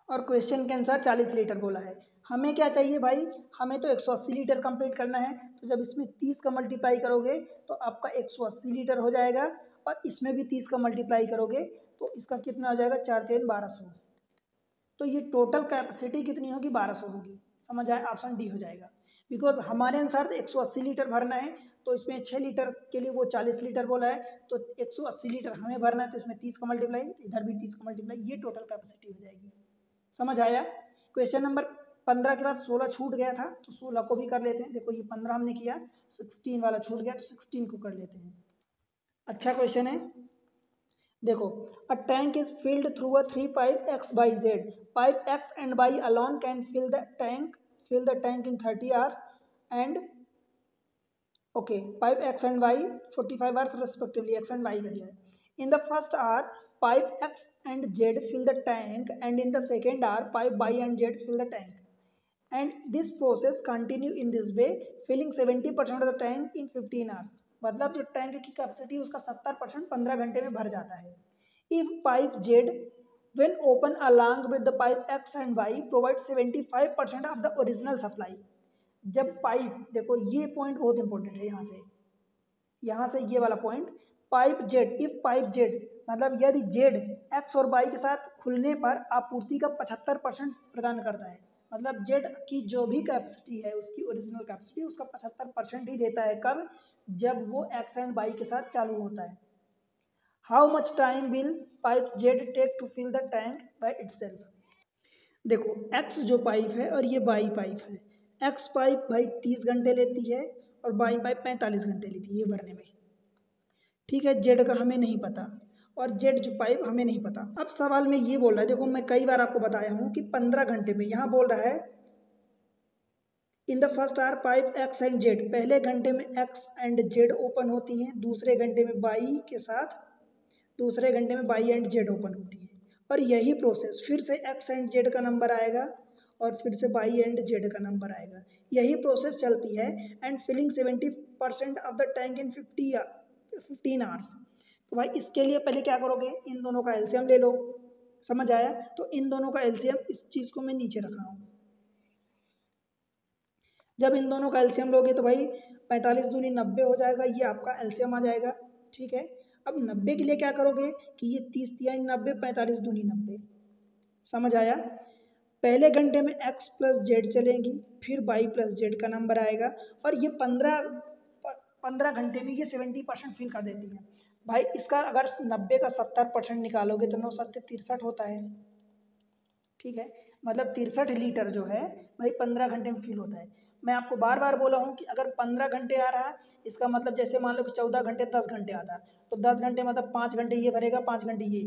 और क्वेश्चन के अनुसार 40 लीटर बोला है। हमें क्या चाहिए भाई, हमें तो 180 लीटर कंप्लीट करना है, तो जब इसमें 30 का मल्टीप्लाई करोगे तो आपका 180 लीटर हो जाएगा, और इसमें भी 30 का मल्टीप्लाई करोगे तो इसका कितना हो जाएगा, 4 3 1200, तो ये टोटल कैपेसिटी कितनी होगी, 1200 होगी। समझ आए, ऑप्शन डी हो जाएगा। बिकॉज हमारे अनुसार तो 180 लीटर भरना है, तो इसमें 6 लीटर के लिए वो 40 लीटर बोला है, तो 180 लीटर हमें भरना है, तो इसमें 30 का मल्टीप्लाई, इधर भी 30 का मल्टीप्लाई, ये टोटल कैपेसिटी हो जाएगी। समझ आया। क्वेश्चन नंबर 15 के बाद 16 छूट गया था, तो 16 को भी कर लेते हैं। देखो ये 15 हमने किया, 16 वाला छूट गया, तो 16 को कर लेते हैं। अच्छा क्वेश्चन है, देखो, a tank is field through a 3 pipe x by z, pipe x and y alone can fill the tank in 30 hours and okay, pipe x and y 45 hours respectively, x and y का दिया है। In the first hour pipe x and z fill the tank and in the second hour pipe y and z fill the tank and this process continue in this way filling 70% of the tank in 15 hours, मतलब जो tank की capacity उसका 70% 15 घंटे में भर जाता है। If pipe Z when open along with the pipe X and Y provide 75% of the original supply, जब पाइप, देखो ये पॉइंट बहुत इंपॉर्टेंट है, यहाँ से ये वाला point, pipe Z, if pipe Z मतलब यदि जेड एक्स और वाई के साथ खुलने पर आपूर्ति का 75% प्रदान करता है, मतलब जेड की जो भी कैपेसिटी है उसकी ओरिजिनल कैपेसिटी उसका 75% ही देता है, कब, जब वो एक्स एंड वाई के साथ चालू होता है। How much time will pipe Z take to fill the tank by itself, देखो एक्स जो पाइप है और ये वाई पाइप है, एक्स पाइप भाई 30 घंटे लेती है और वाई पाइप 45 घंटे लेती है ये भरने में, ठीक है। जेड का हमें नहीं पता और जेड जो पाइप हमें नहीं पता। अब सवाल में ये बोल रहा है, देखो मैं कई बार आपको बताया हूँ कि 15 घंटे में, यहाँ बोल रहा है in the first hour pipe X and Z, पहले घंटे में एक्स एंड जेड ओपन होती हैं, दूसरे घंटे में वाई के साथ, दूसरे घंटे में वाई एंड जेड ओपन होती है, और यही प्रोसेस फिर से एक्स एंड जेड का नंबर आएगा और फिर से वाई एंड जेड का नंबर आएगा, यही प्रोसेस चलती है and filling 70% of the tank in 15 hours. तो भाई इसके लिए पहले क्या करोगे, इन दोनों का एलसीएम ले लो। समझ आया, तो इन दोनों का एलसीएम, इस चीज़ को मैं नीचे रख रहा हूँ, जब इन दोनों का एलसीएम लोगे तो भाई 45 दूनी 90 हो जाएगा, ये आपका एलसीएम आ जाएगा, ठीक है। अब 90 के लिए क्या करोगे कि ये 30 तिहाई 90, 45 दूनी 90। समझ आया, पहले घंटे में x प्लस जेड चलेंगी, फिर y प्लस जेड का नंबर आएगा, और ये 15 घंटे में ये 70% फिल कर देती है। भाई इसका अगर 90 का 70% निकालोगे तो 9 7 63 होता है, ठीक है। मतलब 63 लीटर जो है भाई 15 घंटे में फिल होता है। मैं आपको बार बार बोला हूँ कि अगर 15 घंटे आ रहा है, इसका मतलब जैसे मान लो कि 14 घंटे 10 घंटे आता है, तो 10 घंटे मतलब 5 घंटे ये भरेगा, 5 घंटे ये।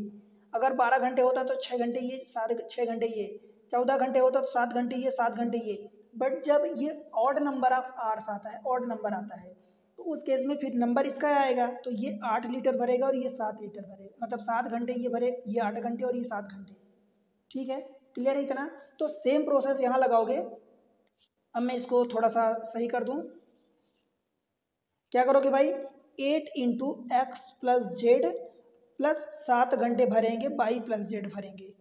अगर 12 घंटे होता तो 6 घंटे ये, 6 घंटे ये। 14 घंटे होता तो 7 घंटे ये, 7 घंटे ये। बट जब ये ऑड नंबर ऑफ आवर्स आता है, ऑड नंबर आता है, तो उस केस में फिर नंबर इसका आएगा, तो ये 8 लीटर भरेगा और ये 7 लीटर भरेगा, मतलब 7 घंटे ये भरे, ये 8 घंटे और ये 7 घंटे, ठीक है। क्लियर है इतना, तो सेम प्रोसेस यहाँ लगाओगे। अब मैं इसको थोड़ा सा सही कर दूँ, क्या करोगे भाई, 8 into x plus Z plus 7 घंटे भरेंगे, वाई प्लस जेड भरेंगे।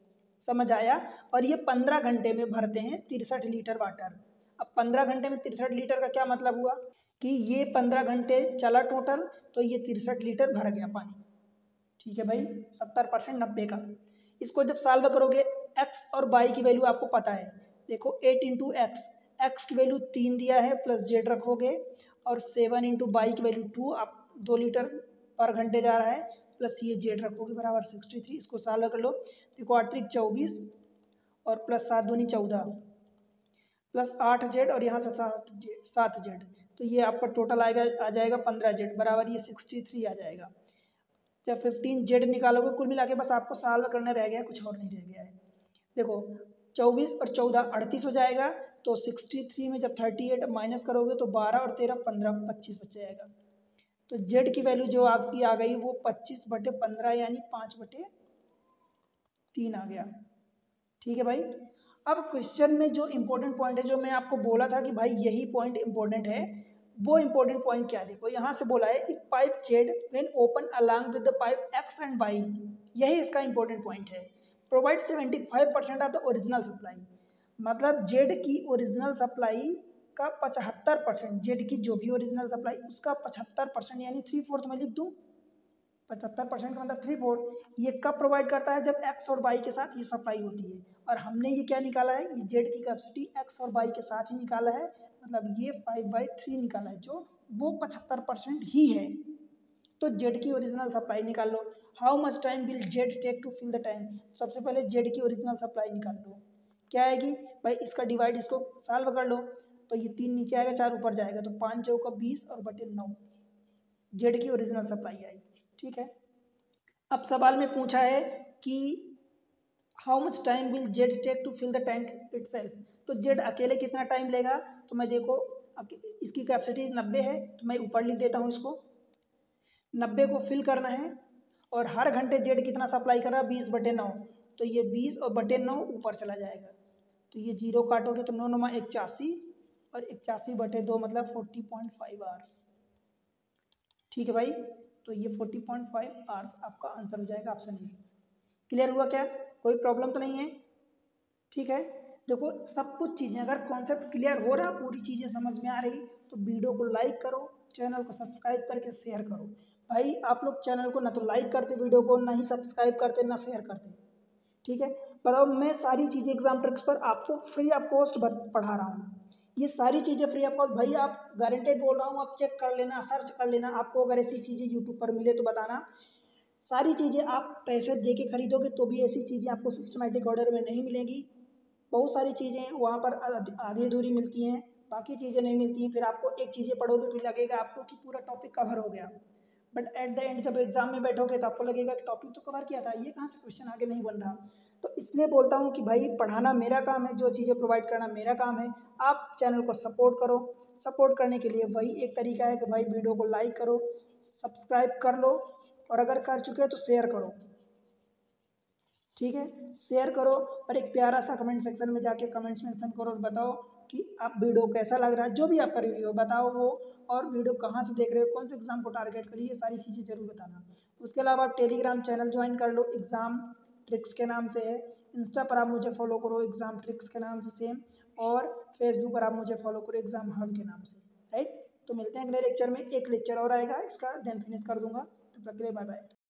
समझ आया, और ये 15 घंटे में भरते हैं 63 लीटर वाटर। अब 15 घंटे में 63 लीटर का क्या मतलब हुआ कि ये 15 घंटे चला टोटल, तो ये 63 लीटर भर गया पानी, ठीक है भाई। 70% 90 का, इसको जब सॉल्व करोगे एक्स और वाई की वैल्यू आपको पता है, देखो 8 इंटू एक्स की वैल्यू 3 दिया है प्लस जेड रखोगे, और 7 इंटू वाई की वैल्यू 2, आप 2 लीटर पर घंटे जा रहा है, प्लस ये जेड रखोगे बराबर 63। इसको सॉल्व कर लो, देखो 8 3 24 और प्लस 7 दूनी 14 प्लस 8 जेड और यहाँ से 7 जेड, तो ये आपका टोटल आएगा, आ जाएगा 15 जेड बराबर ये 63 आ जाएगा। जब 15 जेड निकालोगे कुल मिला के बस आपको सॉल्व करना रह गया, कुछ और नहीं रह गया है। देखो 24 और 14 38 हो जाएगा, तो 63 में जब 38 माइनस करोगे तो 12 और 13 15 25 बच जाएगा। तो जेड की वैल्यू जो आपकी आ गई वो 25/15 यानी 5/3 आ गया। ठीक है भाई। अब क्वेश्चन में जो इंपॉर्टेंट पॉइंट है, जो मैं आपको बोला था कि भाई यही पॉइंट इंपॉर्टेंट है, वो इंपॉर्टेंट पॉइंट क्या देखो यहाँ से बोला है एक pipe Z when open along with the pipe X and Y, यही इसका इंपॉर्टेंट पॉइंट है। Provide 75% of the original supply, मतलब जेड की ओरिजिनल सप्लाई का 75%, जेड की जो भी ओरिजिनल सप्लाई उसका 75% यानी 3/4 में लिख दूँ। 75% का मतलब 3/4 ये कब प्रोवाइड करता है, जब एक्स और वाई के साथ ये सप्लाई होती है। और हमने ये क्या निकाला है, ये जेड की कैपेसिटी एक्स और वाई के साथ ही निकाला है, मतलब ये 5/3 निकाला है, जो वो 75% ही है। तो जेड की ओरिजिनल सप्लाई निकाल लो। How much time will Z take to fill the tank, सबसे पहले जेड की ओरिजिनल सप्लाई निकाल लो। क्या आएगी भाई, इसका डिवाइड, इसको सॉल्व कर लो, तो ये 3 नीचे आएगा 4 ऊपर जाएगा, तो 5 चौका 20 और बटे 9 जेड की ओरिजिनल सप्लाई आई। ठीक है। अब सवाल में पूछा है कि how much time will Z take to fill the tank itself, तो जेड अकेले कितना टाइम लेगा, तो मैं देखो इसकी कैपेसिटी 90 है, तो मैं ऊपर लिख देता हूँ इसको, 90 को फिल करना है, और हर घंटे जेड कितना सप्लाई कर रहा है 20/9, तो ये 20 और बटे 9 ऊपर चला जाएगा, तो ये 0 काटोगे तो 9 9 81 और 81/2 मतलब 40.5 आवर्स। ठीक है भाई, तो ये 40.5 आवर्स आपका आंसर हो जाएगा ऑप्शन ए। क्लियर हुआ क्या, कोई प्रॉब्लम तो नहीं है। ठीक है। देखो सब कुछ चीज़ें अगर कॉन्सेप्ट क्लियर हो रहा, पूरी चीज़ें समझ में आ रही, तो वीडियो को लाइक करो, चैनल को सब्सक्राइब करके शेयर करो। भाई आप लोग चैनल को ना तो लाइक करते वीडियो को, ना ही सब्सक्राइब करते, ना शेयर करते। ठीक है। बताओ, मैं सारी चीज़ें एग्जाम ट्रिक्स पर आपको फ्री ऑफ कॉस्ट पढ़ा रहा हूँ, ये सारी चीज़ें फ्री ऑफ कॉस्ट। भाई आप गारंटेड बोल रहा हूँ, आप चेक कर लेना, सर्च कर लेना, आपको अगर ऐसी चीज़ें यूट्यूब पर मिले तो बताना। सारी चीज़ें आप पैसे दे के खरीदोगे तो भी ऐसी चीज़ें आपको सिस्टमेटिक ऑर्डर में नहीं मिलेंगी। बहुत सारी चीज़ें वहाँ पर आधी अधूरी मिलती हैं, बाकी चीज़ें नहीं मिलती हैं। फिर आपको एक चीज़ें पढ़ोगे फिर लगेगा आपको कि पूरा टॉपिक कवर हो गया, बट एट द एंड जब एग्जाम में बैठोगे तो आपको लगेगा कि टॉपिक तो कवर किया था, ये कहाँ से क्वेश्चन आगे नहीं बन रहा। तो इसलिए बोलता हूँ कि भाई पढ़ाना मेरा काम है, जो चीज़ें प्रोवाइड करना मेरा काम है। आप चैनल को सपोर्ट करो, सपोर्ट करने के लिए वही एक तरीका है कि भाई वीडियो को लाइक करो, सब्सक्राइब कर लो, और अगर कर चुके हैं तो शेयर करो। ठीक है, शेयर करो, और एक प्यारा सा कमेंट सेक्शन में जाके कमेंट्स मेंशन करो और बताओ कि आप वीडियो कैसा लग रहा है, जो भी आपका रिव्यू हो बताओ वो, और वीडियो कहाँ से देख रहे हो, कौन से एग्जाम को टारगेट करिए, ये सारी चीज़ें जरूर बताना। उसके अलावा आप टेलीग्राम चैनल ज्वाइन कर लो, एग्ज़ाम ट्रिक्स के नाम से है। इंस्टा पर आप मुझे फॉलो करो एग्जाम ट्रिक्स के नाम से सेम, और फेसबुक पर आप मुझे फॉलो करो एग्जाम हब के नाम से। राइट, तो मिलते हैं अगले लेक्चर में, एक लेक्चर और आएगा इसका देन फिनिश कर दूंगा। तब तक के लिए बाय बाय।